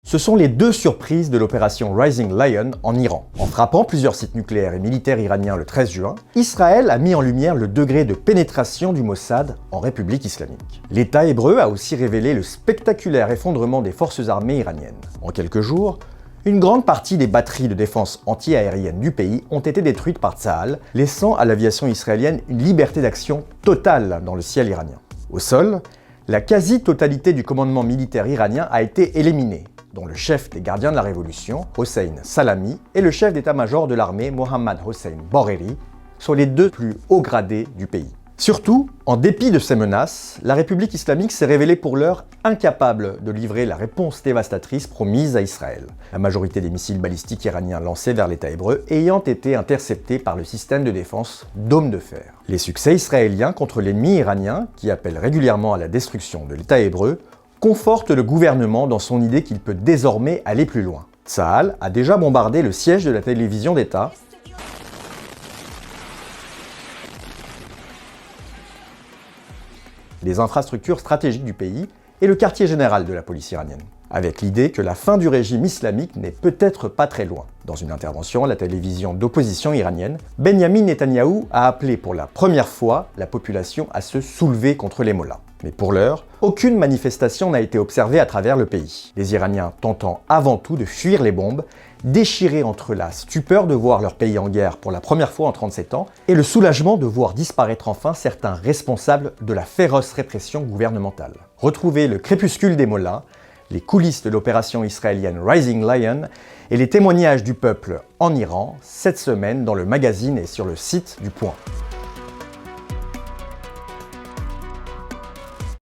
Ce sont les deux surprises de l'opération Rising Lion en Iran. En frappant plusieurs sites nucléaires et militaires iraniens le 13 juin, Israël a mis en lumière le degré de pénétration du Mossad en République islamique. L'État hébreu a aussi révélé le spectaculaire effondrement des forces armées iraniennes. En quelques jours, une grande partie des batteries de défense anti-aérienne du pays ont été détruites par Tsahal, laissant à l'aviation israélienne une liberté d'action totale dans le ciel iranien. Au sol, la quasi-totalité du commandement militaire iranien a été éliminée, dont le chef des gardiens de la Révolution, Hossein Salami, et le chef d'état-major de l'armée, Mohammad Hossein Boreri, sont les deux plus hauts gradés du pays. Surtout, en dépit de ces menaces, la République islamique s'est révélée pour l'heure incapable de livrer la réponse dévastatrice promise à Israël, la majorité des missiles balistiques iraniens lancés vers l'État hébreu ayant été interceptés par le système de défense Dôme de fer. Les succès israéliens contre l'ennemi iranien, qui appelle régulièrement à la destruction de l'État hébreu, confortent le gouvernement dans son idée qu'il peut désormais aller plus loin. Tsahal a déjà bombardé le siège de la télévision d'État, les infrastructures stratégiques du pays et le quartier général de la police iranienne, avec l'idée que la fin du régime islamique n'est peut-être pas très loin. Dans une intervention à la télévision d'opposition iranienne, Benyamin Netanyahou a appelé pour la première fois la population à se soulever contre les mollahs. Mais pour l'heure, aucune manifestation n'a été observée à travers le pays. Les Iraniens tentant avant tout de fuir les bombes, déchirés entre la stupeur de voir leur pays en guerre pour la première fois en 37 ans et le soulagement de voir disparaître enfin certains responsables de la féroce répression gouvernementale. Retrouvez le crépuscule des mollahs, les coulisses de l'opération israélienne Rising Lion et les témoignages du peuple en Iran cette semaine dans le magazine et sur le site du Point.